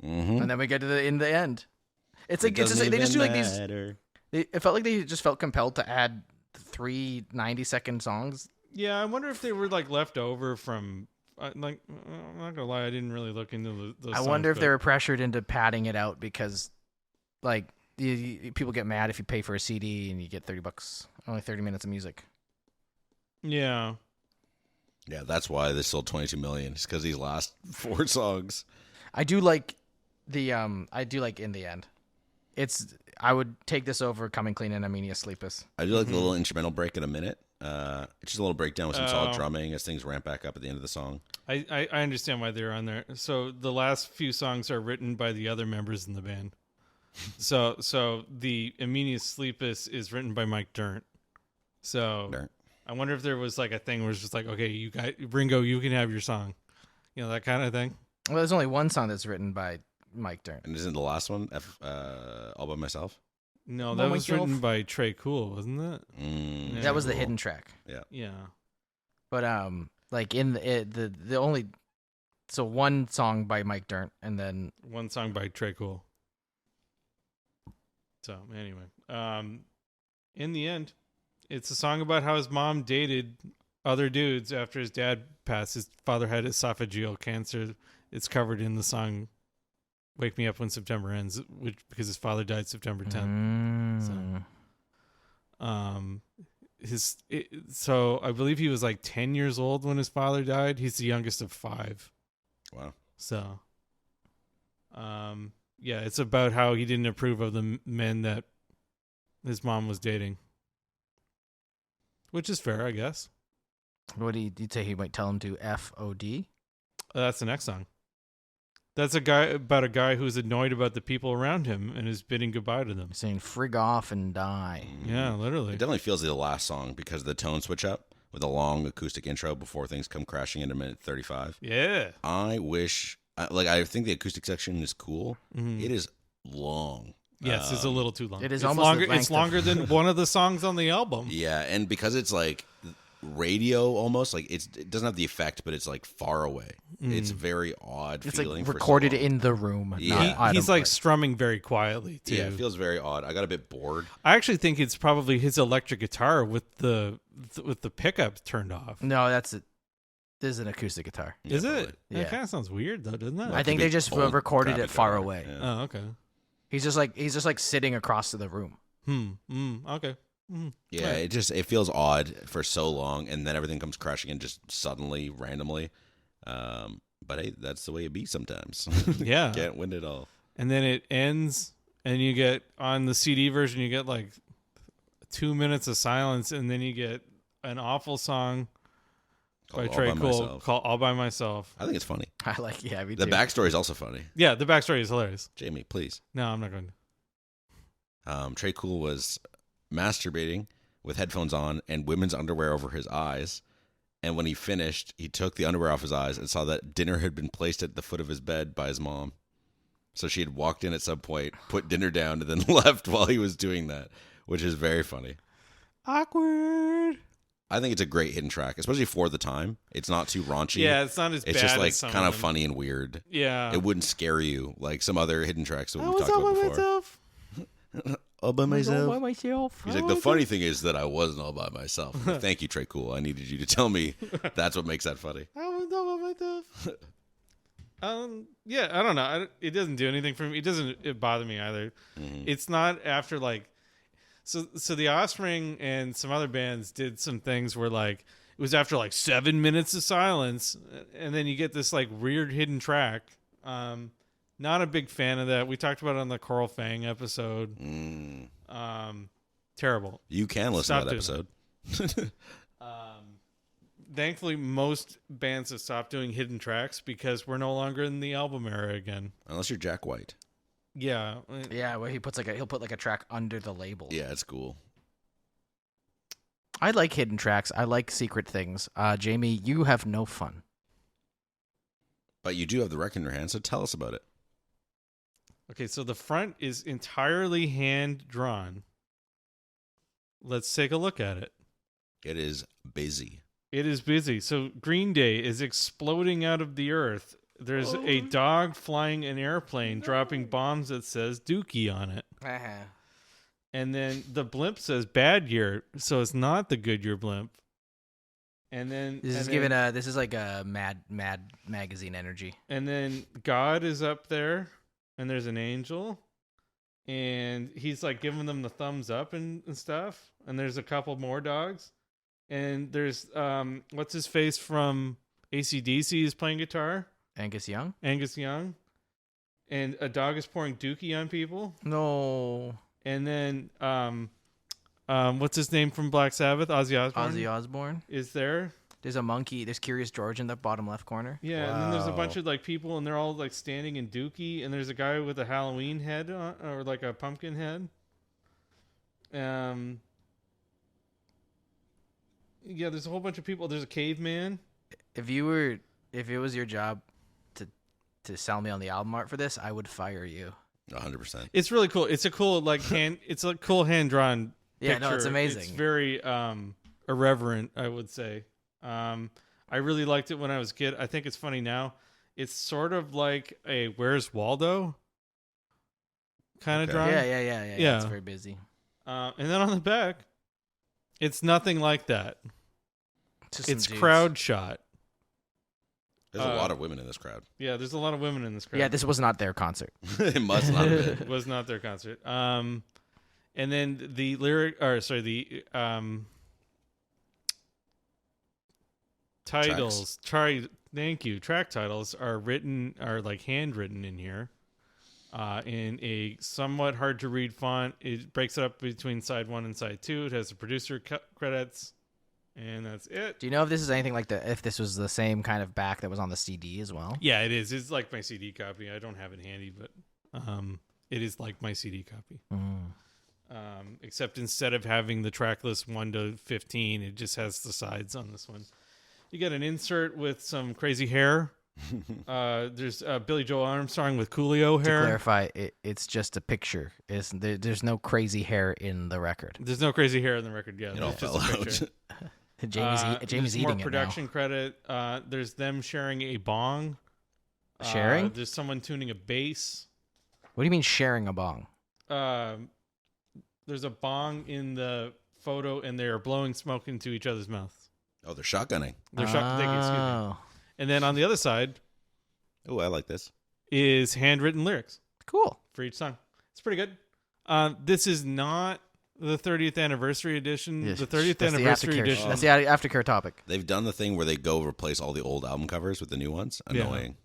Mm-hmm. And then we get to in the end. It's like they just do like these. It felt like they just felt compelled to add 3 90-second songs. Yeah, I wonder if they were like left over from. I'm not gonna lie, I didn't really look into those. I wonder if they were pressured into padding it out because, like, people get mad if you pay for a CD and you get $30, only 30 minutes of music. Yeah. Yeah, that's why they sold 22 million. It's because these last 4 songs. I do like In the End. I would take this over Coming Clean and Amenia Sleepless. I do like the little instrumental break in a minute. It's just a little breakdown with some solid drumming as things ramp back up at the end of the song. I understand why they're on there. So the last few songs are written by the other members in the band. So the Amenia Sleepless is written by Mike Dirnt. So Dirnt. I wonder if there was like a thing where it's just like, okay, you guys, Ringo, you can have your song, that kind of thing. Well, there's only one song that's written by Mike Dirnt. And isn't the last one All By Myself? No, that was written by Trey Cool, wasn't it? Yeah, that was the hidden track. Yeah. But like in the only one song by Mike Dirnt and then one song by Trey Cool. So anyway, in the end, it's a song about how his mom dated other dudes after his dad passed. His father had esophageal cancer. It's covered in the song "Wake Me Up When September Ends," because his father died September 10th. So I believe he was like 10 years old when his father died. He's the youngest of 5. Wow. So, yeah, it's about how he didn't approve of the men that his mom was dating, which is fair, I guess. What did you say? He might tell him to FOD. That's the next song. That's about a guy who's annoyed about the people around him and is bidding goodbye to them. Saying frig off and die. Yeah, literally. It definitely feels like the last song because the tone switch up. with a long acoustic intro before things come crashing into minute 35. Yeah. I wish, I think the acoustic section is cool. It is long. Yes, it's a little too long. It is it's almost longer. the length It's longer than one of the songs on the album. Yeah, and because it's like radio almost, like it doesn't have the effect, but it's like far away. It's very odd It's feeling. like for recorded so long. in the room. Yeah. Not He's like item- strumming very quietly too. Yeah, it feels very odd. I got a bit bored. I actually think it's probably his electric guitar with the pickups turned off. No, that's it. This is an acoustic guitar. Is probably. it? Yeah. That kind of sounds weird though, doesn't it? I think they just Old, recorded crappy it far guitar. away. Yeah. Oh, okay. He's just like sitting across to the room. Okay. Yeah, Right. it feels odd for so long, and then everything comes crashing in just suddenly, randomly. But hey, that's the way it be sometimes. Yeah. Can't win it all. And then it ends, and you get on the CD version, you get like 2 minutes of silence, and then you get an awful song by Called All Trey By Cool Myself. called "All by Myself." I think it's funny. I like, yeah, me The too. backstory is also funny. Yeah, the backstory is hilarious. Jamie, please. No, I'm not going to. Trey Cool was masturbating with headphones on and women's underwear over his eyes. And when he finished, he took the underwear off his eyes and saw that dinner had been placed at the foot of his bed by his mom. So she had walked in at some point, put dinner down, and then left while he was doing that, which is very funny. Awkward. I think it's a great hidden track, especially for the time. It's not too raunchy. Yeah, it's not as It's bad just like as some kind of them. funny and weird. Yeah. It wouldn't scare you like some other hidden tracks that I we've was talked all by about before. myself. All by myself. myself. He's like, the funny thing is that I wasn't all by myself. I'm like, thank you, Trey Cool. I needed you to tell me that's what makes that funny. I was all by myself. Yeah, I don't know. It doesn't do anything for me. It bother me either. It's not after like, so the Offspring and some other bands did some things where like it was after like 7 minutes of silence, and then you get this like weird hidden track. Not a big fan of that. We talked about it on the Coral Fang episode. Terrible. You can listen Stop to that doing episode. Thankfully, most bands have stopped doing hidden tracks because we're no longer in the album era again. Unless you're Jack White. Yeah. Yeah, where he'll put like a track under the label. Yeah, it's cool. I like hidden tracks. I like secret things. Jamie, you have no fun. But you do have the record in your hand, so tell us about it. Okay, so the front is entirely hand drawn. Let's take a look at it. It is busy. It is busy. So Green Day is exploding out of the earth. There's a dog flying an airplane, dropping bombs that says Dookie on it. And then the blimp says Bad Year, so it's not the Good Year blimp. And then This is like a mad magazine energy. And then God is up there, and there's an angel, and he's like giving them the thumbs up and stuff. And there's a couple more dogs, and there's what's his face from AC/DC is playing guitar, Angus Young? Angus Young, and a dog is pouring Dookie on people. No. And then what's his name from Black Sabbath? Ozzy Osbourne. Ozzy Osbourne. Is there? There's a monkey. There's Curious George in the bottom left corner. Yeah, and then there's a Wow. bunch of like people, and they're all like standing in Dookie, and there's a guy with a Halloween head on, or like a pumpkin head. Yeah, there's a whole bunch of people. There's a caveman. If it was your job to sell me on the album art for this, I would fire you. 100%. It's really cool. It's a cool like It's a cool hand drawn. Yeah, no, it's amazing. It's very irreverent, I would say. I really liked it when I was a kid. I think it's funny now. It's sort of like a Where's Waldo kind of Okay. drawing. Yeah. It's very busy. And then on the back, it's nothing like that. Just some It's dudes. crowd shot. There's a lot of women in this crowd. Yeah, there's a lot of women in this crowd. Yeah, this was not their concert. It must not have been. It was not their concert. And then the titles. Thank you. Track titles are like handwritten in here, in a somewhat hard to read font. It breaks it up between side 1 and side 2. It has the producer credits, and that's it. Do you know if this is anything like if this was the same kind of back that was on the CD as well? Yeah, it is. It's like my CD copy. I don't have it handy, but it is like my CD copy. except instead of having the track list 1 to 15, it just has the sides on this one. You get an insert with some crazy hair. There's Billy Joel Armstrong with Coolio hair. To clarify, it's just a picture. There's no crazy hair in the record. There's no crazy hair in the record. Yeah, It all it's just fell a out. picture. Jamie's There's eating more it now. production credit. There's them sharing a bong. Sharing? There's someone tuning a bass. What do you mean sharing a bong? There's a bong in the photo, and they're blowing smoke into each other's mouths. Oh, they're shotgunning. Excuse me. And then on the other side Oh, I like this. is handwritten lyrics Cool. for each song. It's pretty good. This is not the 30th anniversary edition. Yes, The 30th that's anniversary the aftercare. edition. That's the aftercare topic. They've done the thing where they go replace all the old album covers with the new ones. Yeah. Annoying.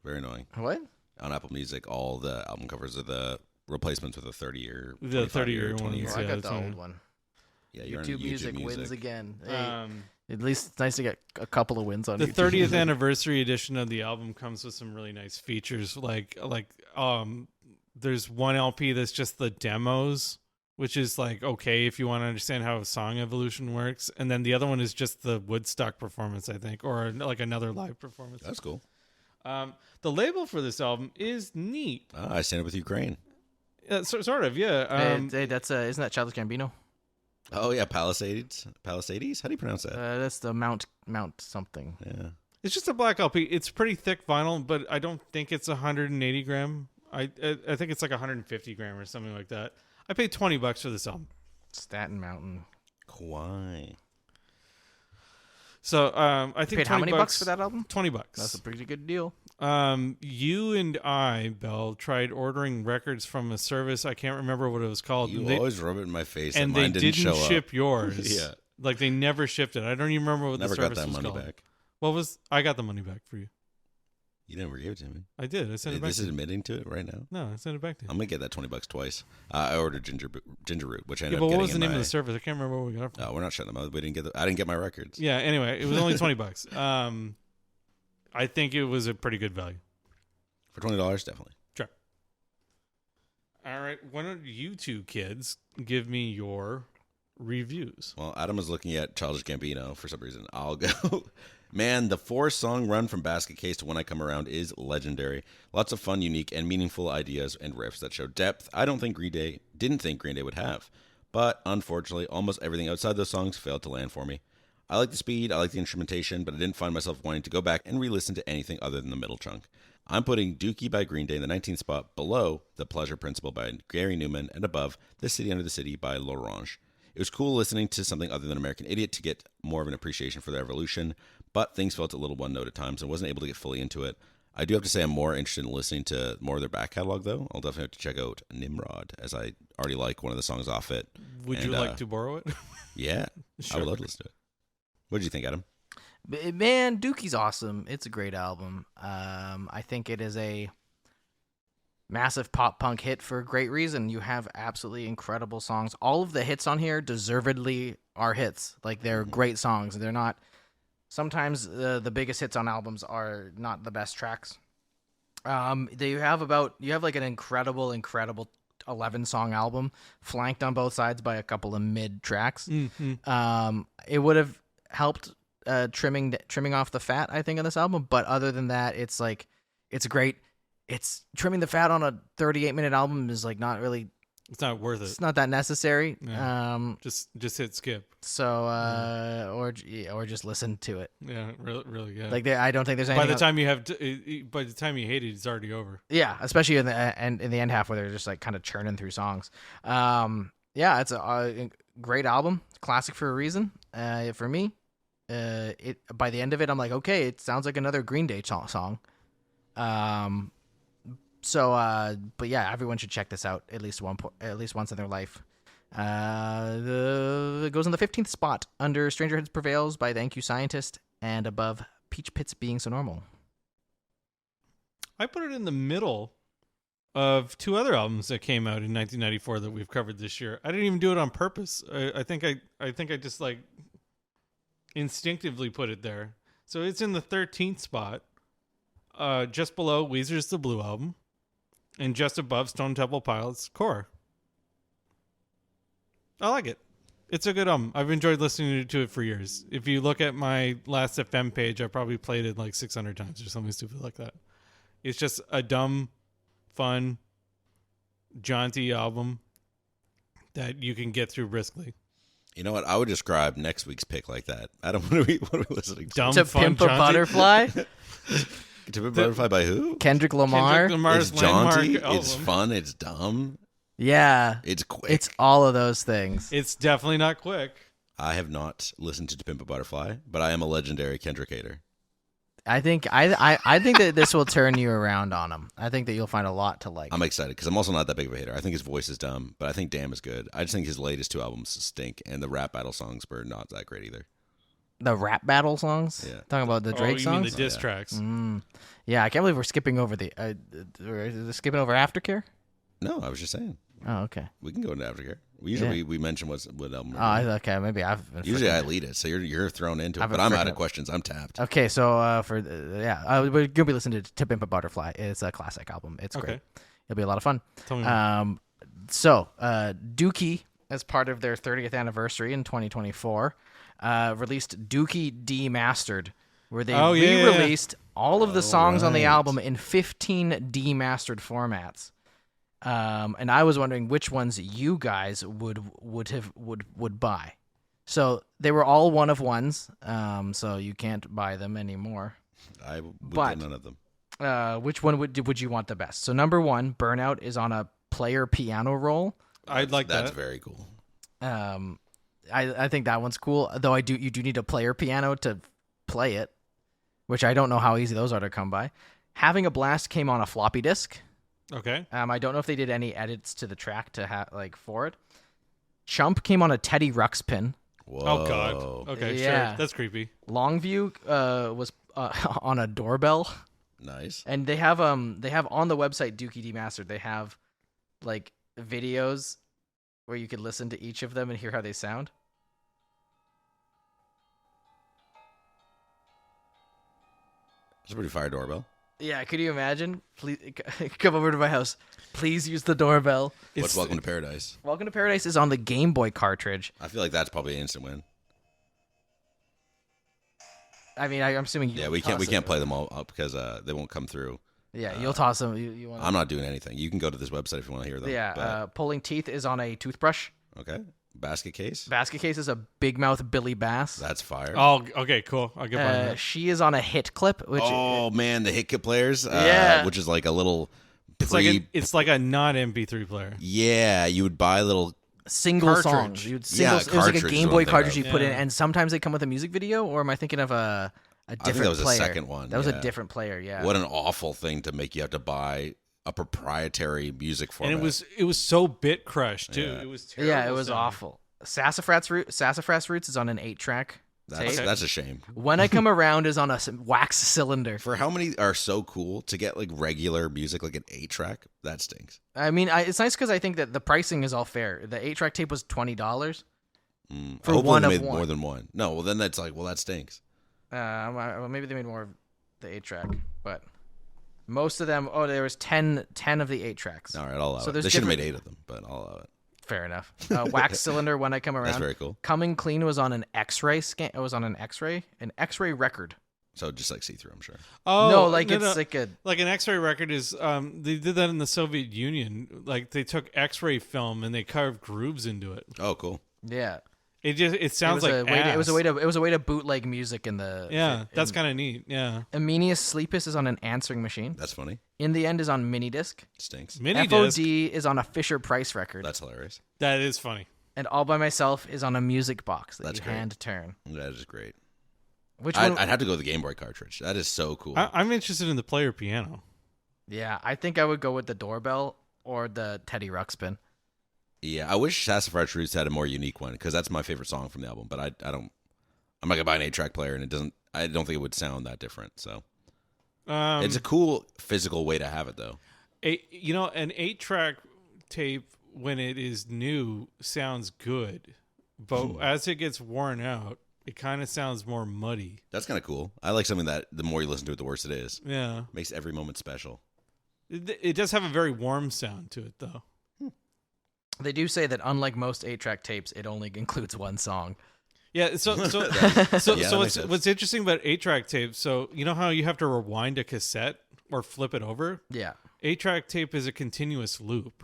Very annoying. What? On Apple Music, all the album covers are the replacements with a 30-year, The 30-year 20 year. ones. Oh, I Yeah, got that's the right. old one. Yeah, you're YouTube on YouTube music wins again. Hey, at least it's nice to get a couple of wins on The YouTube 30th Music. anniversary edition of the album comes with some really nice features. There's one LP that's just the demos, which is like okay if you want to understand how song evolution works, and then the other one is just the Woodstock performance, I think, or like another live performance. That's cool. The label for this album is neat. I stand up with Ukraine. Sort of, yeah. Hey, that's isn't that Childish Gambino? Oh yeah, Palisades. Palisades? How do you pronounce that? That's the Mount something. Yeah. It's just a black LP. It's pretty thick vinyl, but I don't think it's 180 gram. I think it's like 150 gram or something like that. I paid $20 for this album. Staten Mountain. Why? So I think Paid how many bucks for that album? $20. That's a pretty good deal. You and I, Bell, tried ordering records from a service. I can't remember what it was called. You They- always rub it in my face, and that they mine didn't show ship up. yours. Yeah. Like they never shipped it. I don't even remember what Never the got service that was money called. back. I got the money back for you. You never gave it to me. I did. I sent it back This to is you. admitting to it right now. No, I sent it back to you. I'm gonna get that $20 twice. I ordered ginger root, which I Yeah, ended but up what getting was the in name my. of the service? I can't remember what we got it from. No, we're not shutting them out. We didn't get. I didn't get my records. Yeah. Anyway, it was only $20. I think it was a pretty good value. For $20, definitely. Sure. All right. Why don't you two kids give me your reviews? Well, Adam was looking at Childish Gambino for some reason. I'll go. Man, the 4-song run from Basket Case to When I Come Around is legendary. Lots of fun, unique, and meaningful ideas and riffs that show depth I didn't think Green Day would have. But unfortunately, almost everything outside those songs failed to land for me. I like the speed, I like the instrumentation, but I didn't find myself wanting to go back and re-listen to anything other than the middle chunk. I'm putting Dookie by Green Day in the 19th spot, below The Pleasure Principle by Gary Newman, and above The City Under the City by L'Orange. It was cool listening to something other than American Idiot to get more of an appreciation for their evolution, but things felt a little one-note at times and wasn't able to get fully into it. I do have to say I'm more interested in listening to more of their back catalog, though. I'll definitely have to check out Nimrod, as I already like one of the songs off it. Would you like to borrow it? Yeah, Sure. I would love to listen to it. What did you think, Adam? Man, Dookie's awesome. It's a great album. I think it is a massive pop punk hit for a great reason. You have absolutely incredible songs. All of the hits on here deservedly are hits. Like they're great songs. They're not. Sometimes the biggest hits on albums are not the best tracks. You have like an incredible 11-song album flanked on both sides by a couple of mid tracks. Mm-hmm. It would have helped trimming off the fat, I think, on this album. But other than that, it's great. It's trimming the fat on a 38-minute album is like not really. It's not worth it. It's not that necessary. Yeah. Just hit skip. So or just listen to it. Yeah, really, yeah. Like I don't think there's anything. by the time you hate it, it's already over. Yeah, especially in the end half where they're just like kind of churning through songs. Yeah, it's a great album, classic for a reason. For me, by the end of it, I'm like, okay, it sounds like another Green Day song. But yeah, everyone should check this out at least once in their life. It goes in the 15th spot under Stranger Heads Prevails by Thank You Scientist and above Peach Pit's Being So Normal. I put it in the middle of two other albums that came out in 1994 that we've covered this year. I didn't even do it on purpose. I think I just like instinctively put it there. So it's in the 13th spot, just below Weezer's The Blue Album, and just above Stone Temple Pilots' Core. I like it. It's a good I've enjoyed listening to it for years. If you look at my last FM page, I probably played it like 600 times or something stupid like that. It's just a dumb, fun, jaunty album that you can get through briskly. You know what? I would describe next week's pick like that. Adam, what are we listening to? Dumb, To fun, Pimp a jaunty. Butterfly, To Pimp a Butterfly by who? Kendrick Lamar. Kendrick Lamar's It's jaunty. landmark It's album. fun. It's dumb. Yeah, It's quick. it's all of those things. It's definitely not quick. I have not listened to Pimp a Butterfly, but I am a legendary Kendrick hater. I think I think that this will turn you around on him. I think that you'll find a lot to like. I'm excited because I'm also not that big of a hater. I think his voice is dumb, but I think Damn is good. I just think his latest 2 albums stink, and the rap battle songs were not that great either. The rap battle songs. Yeah. Talking about the Drake you mean songs. the diss tracks? Yeah, I can't believe we're skipping over skipping over Aftercare. No, I was just saying. Oh, okay. We can go into Aftercare. Usually we mention what album. Oh, okay. Maybe I've been Usually I freaking- lead it, so you're thrown into it. I've been But I'm out freaking- of questions. I'm tapped. Okay, so we're gonna be listening to Pimp a Butterfly. It's a classic album. It's great. Okay. It'll be a lot of fun. Tell me more. Dookie, as part of their 30th anniversary in 2024, released Dookie Demastered, where they re-released all of the songs on the right. album in 15 demastered formats. And I was wondering which ones you guys would buy. So they were all one of ones. So you can't buy them anymore. I would But- get none of them. Which one would you want the best? So number 1, Burnout, is on a player piano roll. I'd like That's that. very cool. I think that one's cool. Though you do need a player piano to play it, which I don't know how easy those are to come by. Having a Blast came on a floppy disk. Okay. I don't know if they did any edits to the track for it. Chump came on a Teddy Ruxpin. Whoa. Oh God. Okay, Yeah. sure. That's creepy. Longview was on a doorbell, Nice. and they have on the website Dookie Demastered. They have like videos where you could listen to each of them and hear how they sound. It's a pretty fire doorbell. Yeah, could you imagine? Please come over to my house. Please use the doorbell. What's Welcome to Paradise? Welcome to Paradise is on the Game Boy cartridge. I feel like that's probably an instant win. I mean, I'm assuming you. Yeah, we can't play them all up because they won't come through. Yeah, you'll toss them. You want? I'm not doing anything. You can go to this website if you want to hear them. Yeah, but- Pulling Teeth is on a toothbrush. okay. Basket case. Basket Case is a Big Mouth Billy Bass. That's fire. Oh, okay, cool. I'll get behind that. She is on a Hit Clip, which Oh man, the hit kit players. Yeah. Which is like a little. It's like a non MP3 player. Yeah, you would buy little. single Cartridge. songs. You'd Yeah, it was like a cartridge is Game what Boy I'm thinking cartridge of. you put in, Yeah. and sometimes they come with a music video. Or am I thinking of a different that was the player? second one, That was yeah. a different player. Yeah. What an awful thing to make you have to buy a proprietary music format. And it was so bit crushed too. Yeah. It was terrible. Yeah, it was sounding. awful. Sassafras Roots is on an 8-track. That's a shame. When I Come Around is on a wax cylinder. For how many are so cool to get like regular music, like an 8-track? That stinks. I mean, it's nice because I think that the pricing is all fair. The 8-track tape was $20 for Hopefully one they of made one. more than one. No, well then that's like, well that stinks. Well, maybe they made more of the 8-track, but most of them. Oh, there was 10 of the 8-tracks. All right, I'll allow So it. there's They should have made different- 8 of them, but I'll allow it. Fair enough. Wax cylinder. When I Come Around. That's very cool. Coming Clean was on an X-ray scan. It was on an X-ray record. So just like see through, I'm sure. Oh no, like it's like a. like an X-ray record is. They did that in the Soviet Union. Like they took X-ray film and they carved grooves into it. Oh, cool. Yeah. It sounds like it was a way ass. to bootleg music in the. Yeah, that's kind of neat. Yeah, Amenius Sleepus is on an answering machine. That's funny. In the End is on mini disc. Stinks. mini FOD disc. is on a Fisher Price record. That's hilarious. That is funny. And All by Myself is on a music box that That's you great. hand turn. That is great. Which one? I'd have to go with the Game Boy cartridge. That is so cool. I'm interested in the player piano. Yeah, I think I would go with the doorbell or the Teddy Ruxpin. Yeah, I wish Sassafras Roots had a more unique one because that's my favorite song from the album. But I don't. I'm not gonna buy an 8-track player, and it doesn't. I don't think it would sound that different. So it's a cool physical way to have it, though. An 8-track tape when it is new sounds good, but as it gets worn out, it kind of sounds more muddy. That's kind of cool. I like something that the more you listen to it, the worse it is. Yeah, Makes every moment special. it does have a very warm sound to it, though. They do say that unlike most 8-track tapes, it only includes one song. Yeah, so Yeah, that makes sense. what's interesting about 8-track tapes, so you know how you have to rewind a cassette or flip it over? Yeah. 8-track tape is a continuous loop.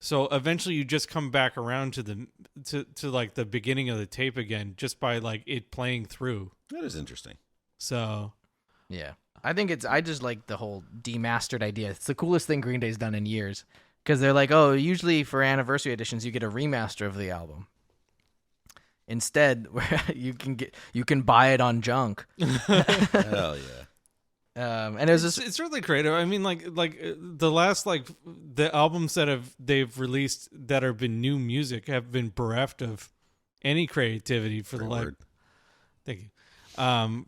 So eventually you just come back around to like the beginning of the tape again just by like it playing through. That is interesting. So Yeah. I just like the whole demastered idea. It's the coolest thing Green Day's done in years. Because they're like, oh, usually for anniversary editions, you get a remaster of the album. Instead, you can buy it on junk. Hell yeah. And it was just it's really creative. I mean, like the last the albums that they've released that have been new music have been bereft of any creativity for Great the word. Thank you.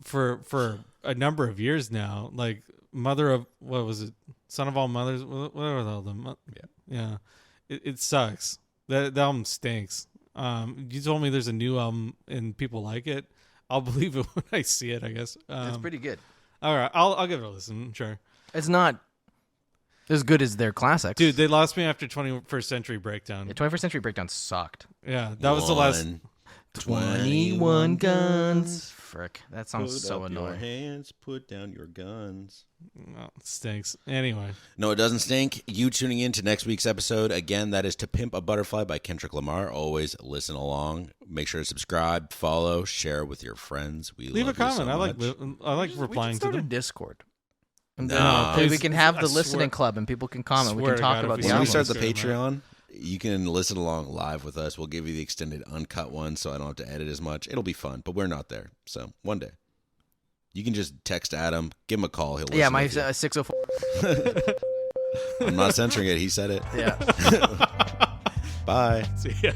For a number of years now, like Mother of what was it? Son of All Mothers. Whatever the hell yeah. It sucks. That album stinks. You told me there's a new album and people like it. I'll believe it when I see it, I guess. it's pretty good. All right, I'll give it a listen. Sure. It's not as good as their classics. Dude, they lost me after 21st Century Breakdown. The 21st Century Breakdown sucked. Yeah, that was the last. 21 guns. Frick, that sounds Put so up your annoying. hands, put down your guns. Oh, it stinks. Anyway, No, it doesn't stink. You tuning in to next week's episode. Again, that is To Pimp a Butterfly by Kendrick Lamar. Always listen along. Make sure to subscribe, follow, share with your friends. We leave a love you comment. so I like much. replying to a them. Discord. No. We can have I the swear- listening club and people can comment. We swear can to talk God, if about we the When we album. start the Discord, Patreon, you can listen along live with us. We'll give you the extended uncut one so I don't have to edit as much. It'll be fun, but we're not there. So one day. You can just text Adam, give him a call. He'll listen. Yeah, my with you. 604. I'm not censoring it. He said it. Yeah. Bye. See ya.